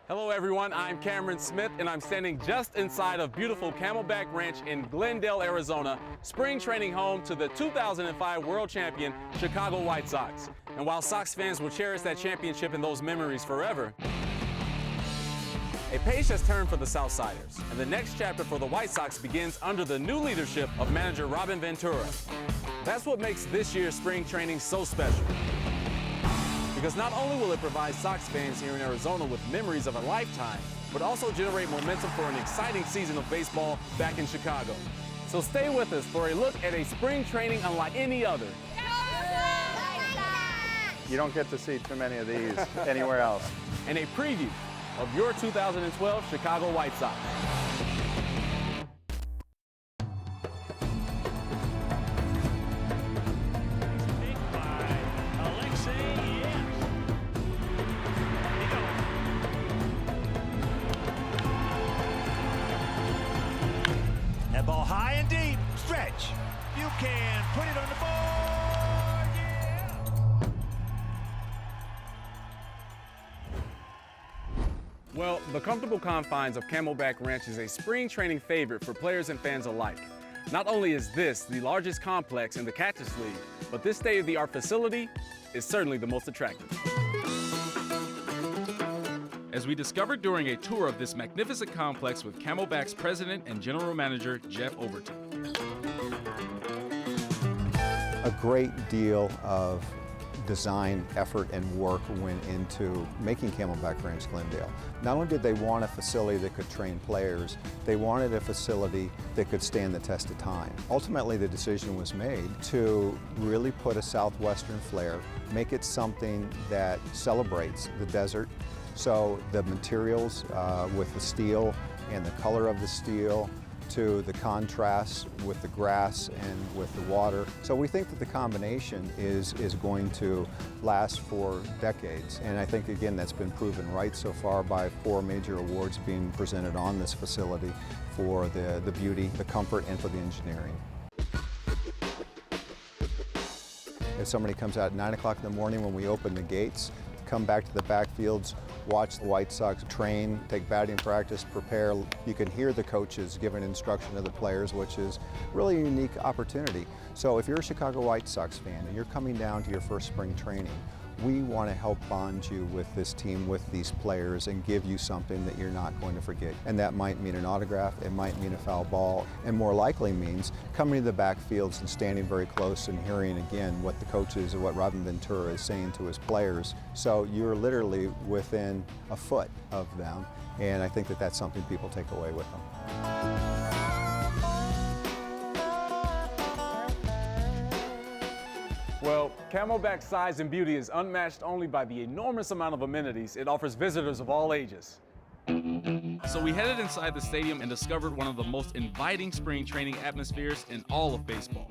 Hello everyone, I'm Cameron Smith and I'm standing just inside of beautiful Camelback Ranch in Glendale, Arizona, spring training home to the 2005 world champion Chicago White Sox. And while Sox fans will cherish that championship and those memories forever, a page has turned for the Southsiders, and the next chapter for the White Sox begins under the new leadership of manager Robin Ventura. That's what makes this year's spring training so special. Because not only will it provide Sox fans here in Arizona with memories of a lifetime, but also generate momentum for an exciting season of baseball back in Chicago. So stay with us for a look at a spring training unlike any other. You don't get to see too many of these anywhere else. And a preview of your 2012 Chicago White Sox. That ball high and deep. Stretch. You can put it on the board. Yeah. Well, the comfortable confines of Camelback Ranch is a spring training favorite for players and fans alike. Not only is this the largest complex in the Cactus League, but this state-of-the-art facility is certainly the most attractive. As we discovered during a tour of this magnificent complex with Camelback's president and general manager, Jeff Overton. A great deal of design, effort, and work went into making Camelback Ranch Glendale. Not only did they want a facility that could train players, they wanted a facility that could stand the test of time. Ultimately, the decision was made to really put a southwestern flair, make it something that celebrates the desert. So the materials with the steel and the color of the steel, to the contrast with the grass and with the water. So we think that the combination is going to last for decades. And I think, again, that's been proven right so far by 4 major awards being presented on this facility for the beauty, the comfort, and for the engineering. If somebody comes out at 9 o'clock in the morning when we open the gates, come back to the backfields, watch the White Sox train, take batting practice, prepare. You can hear the coaches giving instruction to the players, which is really a unique opportunity. So if you're a Chicago White Sox fan and you're coming down to your first spring training, we want to help bond you with this team, with these players, and give you something that you're not going to forget. And that might mean an autograph, it might mean a foul ball, and more likely means coming to the backfields and standing very close and hearing again what the coaches and what Robin Ventura is saying to his players. So you're literally within a foot of them, and I think that that's something people take away with them. Well, Camelback's size and beauty is unmatched only by the enormous amount of amenities it offers visitors of all ages. So we headed inside the stadium and discovered one of the most inviting spring training atmospheres in all of baseball.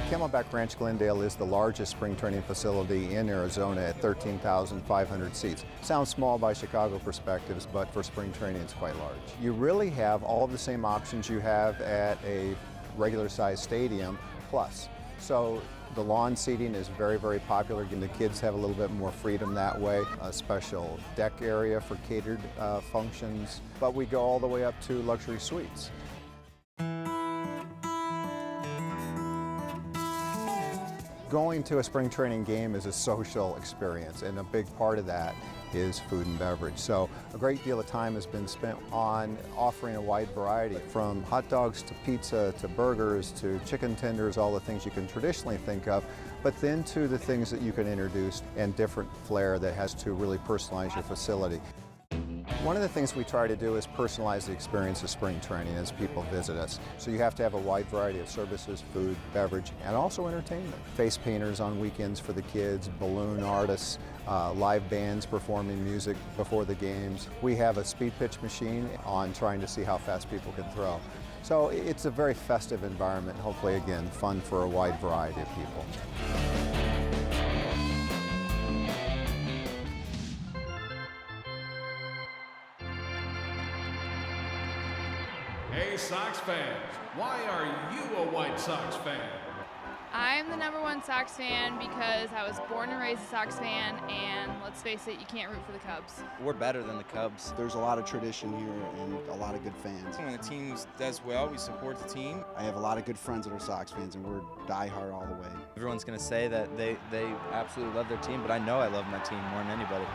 Camelback Ranch Glendale is the largest spring training facility in Arizona at 13,500 seats. Sounds small by Chicago perspectives, but for spring training it's quite large. You really have all of the same options you have at a regular sized stadium plus. So the lawn seating is very, very popular. Again, the kids have a little bit more freedom that way. A special deck area for catered functions, but we go all the way up to luxury suites. Going to a spring training game is a social experience, and a big part of that is food and beverage. So a great deal of time has been spent on offering a wide variety, from hot dogs to pizza to burgers to chicken tenders, all the things you can traditionally think of, but then to the things that you can introduce and different flair that has to really personalize your facility. One of the things we try to do is personalize the experience of spring training as people visit us. So you have to have a wide variety of services, food, beverage, and also entertainment. Face painters on weekends for the kids, balloon artists, live bands performing music before the games. We have a speed pitch machine on trying to see how fast people can throw. So it's a very festive environment, hopefully, again, fun for a wide variety of people. Hey Sox fans, why are you a White Sox fan? I'm the #1 Sox fan because I was born and raised a Sox fan, and let's face it, you can't root for the Cubs. We're better than the Cubs. There's a lot of tradition here and a lot of good fans. When the team does well, we support the team. I have a lot of good friends that are Sox fans, and we're diehard all the way. Everyone's going to say that they absolutely love their team, but I know I love my team more than anybody.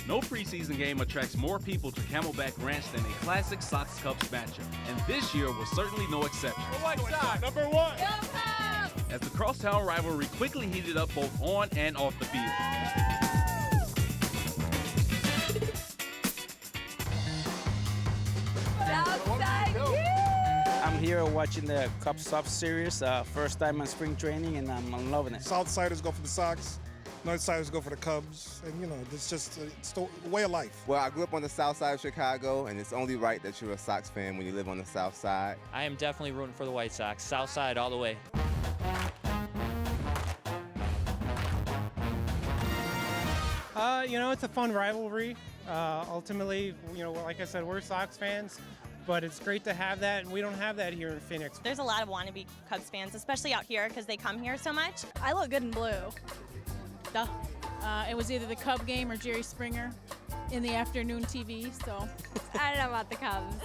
No preseason game attracts more people to Camelback Ranch than a classic Sox-Cubs matchup, and this year was certainly no exception. Number 1. As the crosstown rivalry quickly heated up both on and off the field. I'm here watching the Cubs Soft Series, first time on spring training, and I'm loving it. Southsiders go for the Sox, Northsiders go for the Cubs, and it's just it's the way of life. Well, I grew up on the south side of Chicago, and it's only right that you're a Sox fan when you live on the south side. I am definitely rooting for the White Sox, south side all the way. It's a fun rivalry. Ultimately, like I said, we're Sox fans, but it's great to have that, and we don't have that here in Phoenix. There's a lot of wannabe Cubs fans, especially out here because they come here so much. I look good in blue. Duh. It was either the Cub game or Jerry Springer in the afternoon TV, so. I don't know about the Cubs.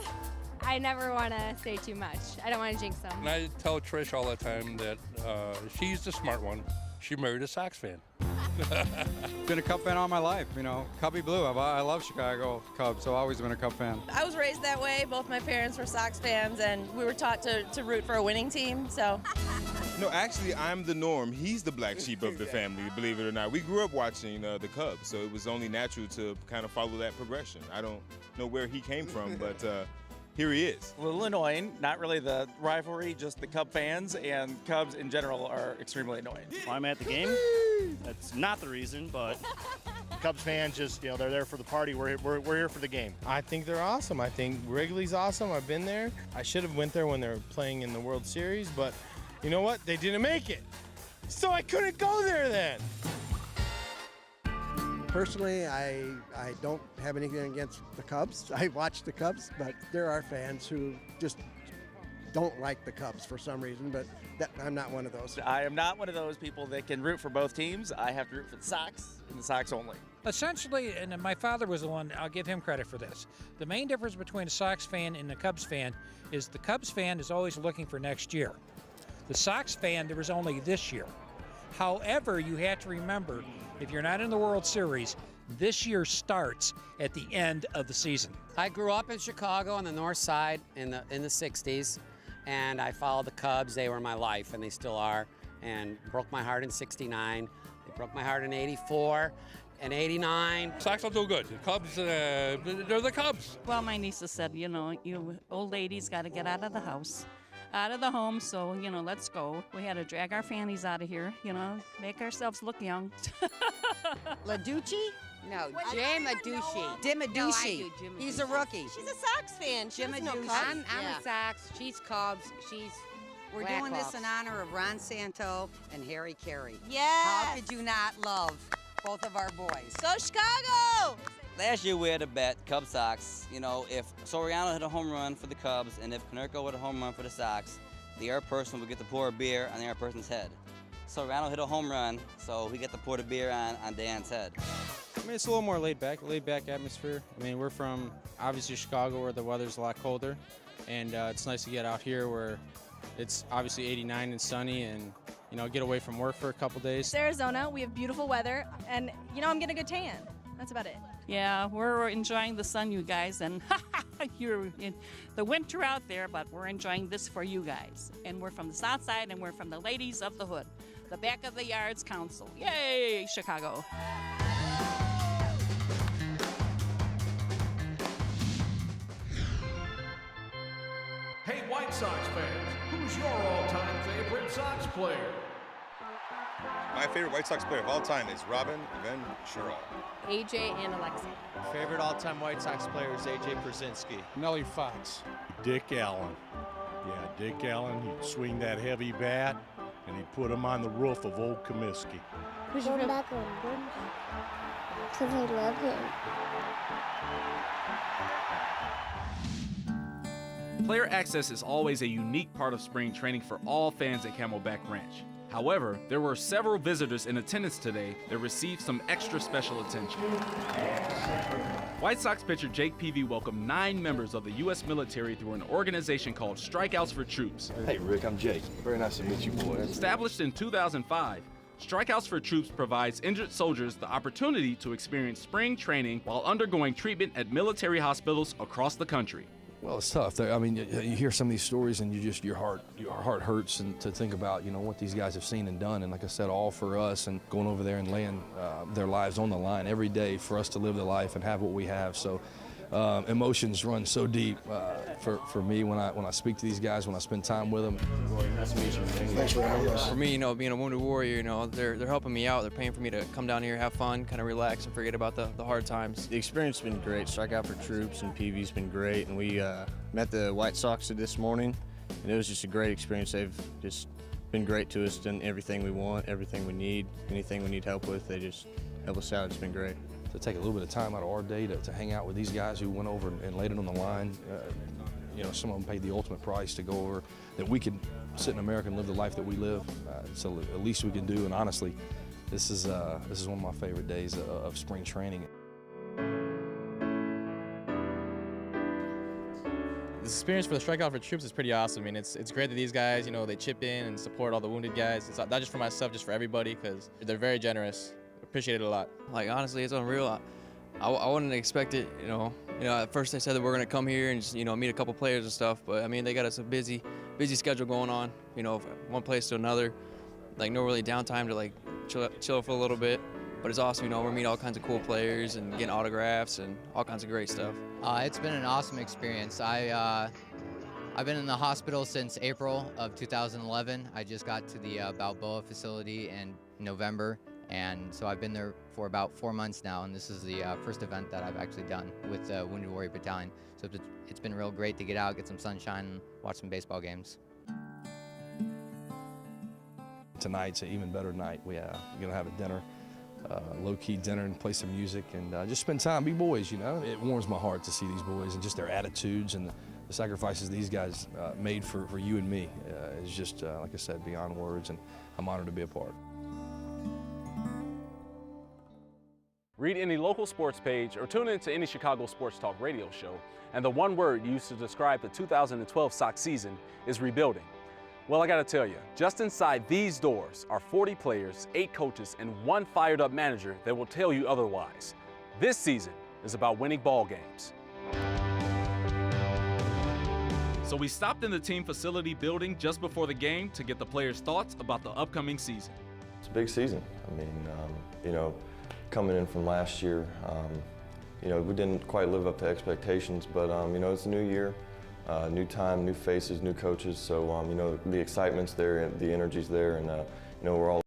I never want to say too much. I don't want to jinx them. And I tell Trish all the time that she's the smart one. She married a Sox fan. Been a Cub fan all my life, Cubby Blue. I love Chicago Cubs, so I've always been a Cub fan. I was raised that way. Both my parents were Sox fans, and we were taught to root for a winning team, so. No, actually, I'm the norm. He's the black sheep of the family, believe it or not. We grew up watching the Cubs, so it was only natural to kind of follow that progression. I don't know where he came from, but here he is. A little annoying, not really the rivalry, just the Cub fans, and Cubs in general are extremely annoying. I'm at the game. That's not the reason, but Cubs fans just, they're there for the party. We're here for the game. I think they're awesome. I think Wrigley's awesome. I've been there. I should have went there when they were playing in the World Series, but you know what? They didn't make it, so I couldn't go there then. Personally, I don't have anything against the Cubs. I watch the Cubs, but there are fans who just don't like the Cubs for some reason, but I'm not one of those. I am not one of those people that can root for both teams. I have to root for the Sox and the Sox only. Essentially, and my father was the one, I'll give him credit for this. The main difference between a Sox fan and a Cubs fan is the Cubs fan is always looking for next year. The Sox fan, there was only this year. However, you have to remember, if you're not in the World Series, this year starts at the end of the season. I grew up in Chicago on the north side in the 60s, and I followed the Cubs. They were my life, and they still are, and broke my heart in '69. They broke my heart in '84 and '89. Sox will do good. The Cubs, they're the Cubs. Well, my nieces said, you old ladies got to get out of the house, out of the home, so, let's go. We had to drag our fannies out of here, make ourselves look young. LaDucci? No, Jim Aducci. Dim No, I do Jim He's Aducci. a rookie. She's a Sox fan. She doesn't know Cubs. I'm a Sox, she's Cubs, We're doing this in honor of Ron Santo and Harry Carey. Yes. How could you not love both of our boys? Go Chicago! Last year we had a bet, Cubs Sox. If Soriano hit a home run for the Cubs and if Konerko hit a home run for the Sox, the other person would get to pour a beer on the other person's head. Soriano hit a home run, so we get to pour the beer on Dan's head. It's a little more laid back atmosphere. We're from, obviously, Chicago, where the weather's a lot colder, and it's nice to get out here where it's obviously 89 and sunny and, get away from work for a couple days. It's Arizona. We have beautiful weather, and, I'm getting a good tan. That's about it. Yeah, we're enjoying the sun, you guys, and you're in the winter out there, but we're enjoying this for you guys. And we're from the South Side, and we're from the Ladies of the Hood, the Back of the Yards Council. Yay, Chicago. Hey, White Sox fans, who's your all-time favorite Sox player? My favorite White Sox player of all time is Robin Ventura. AJ and Alexa. Favorite all-time White Sox player is A.J. Przinsky. Nellie Fox. Dick Allen. Yeah, Dick Allen, he'd swing that heavy bat, and he'd put him on the roof of Old Comiskey. Who's your favorite? Because I love him. Player access is always a unique part of spring training for all fans at Camelback Ranch. However, there were several visitors in attendance today that received some extra special attention. White Sox pitcher Jake Peavy welcomed 9 members of the U.S. military through an organization called Strikeouts for Troops. Hey Rick, I'm Jake. Very nice to meet you boys. Established in 2005, Strikeouts for Troops provides injured soldiers the opportunity to experience spring training while undergoing treatment at military hospitals across the country. Well, it's tough. I mean, you hear some of these stories and your heart hurts, and to think about, what these guys have seen and done. And like I said, all for us, and going over there and laying their lives on the line every day for us to live the life and have what we have. So emotions run so deep for me when I speak to these guys, when I spend time with them. Nice to meet you. Thanks for having us. For me, being a wounded warrior, they're helping me out. They're paying for me to come down here, have fun, kind of relax, and forget about the hard times. The experience has been great. Strikeout for Troops and PV's been great, and we met the White Sox this morning, and it was just a great experience. They've just been great to us, done everything we want, everything we need, anything we need help with, they just help us out. It's been great. To take a little bit of time out of our day to hang out with these guys who went over and laid it on the line. Some of them paid the ultimate price to go over, that we could sit in America and live the life that we live. So the least we can do, and honestly, this is one of my favorite days of spring training. This experience for the Strikeout for Troops is pretty awesome. I mean, it's great that these guys, they chip in and support all the wounded guys. It's not just for myself, just for everybody, because they're very generous. Appreciate it a lot. Like, honestly, it's unreal. I wouldn't expect it, at first they said that we're going to come here and just, meet a couple players and stuff, but I mean, they got us a busy schedule going on, from one place to another, like no really downtime to like chill for a little bit. But it's awesome, we're meeting all kinds of cool players and getting autographs and all kinds of great stuff. It's been an awesome experience. I've been in the hospital since April of 2011. I just got to the Balboa facility in November, and so I've been there for about 4 months now, and this is the first event that I've actually done with the Wounded Warrior Battalion. So it's been real great to get out, get some sunshine, and watch some baseball games. Tonight's an even better night. We're going to have a dinner, low-key dinner, and play some music, and just spend time, be boys, It warms my heart to see these boys and just their attitudes and the sacrifices these guys made for you and me. It's just, like I said, beyond words, and I'm honored to be a part. Read any local sports page or tune in to any Chicago Sports Talk radio show, and the one word used to describe the 2012 Sox season is rebuilding. Well, I gotta tell you, just inside these doors are 40 players, 8 coaches, and 1 fired-up manager that will tell you otherwise. This season is about winning ball games. So we stopped in the team facility building just before the game to get the players' thoughts about the upcoming season. It's a big season. I mean, coming in from last year, we didn't quite live up to expectations, but it's a new year, new time, new faces, new coaches. So the excitement's there, and the energy's there, and we're all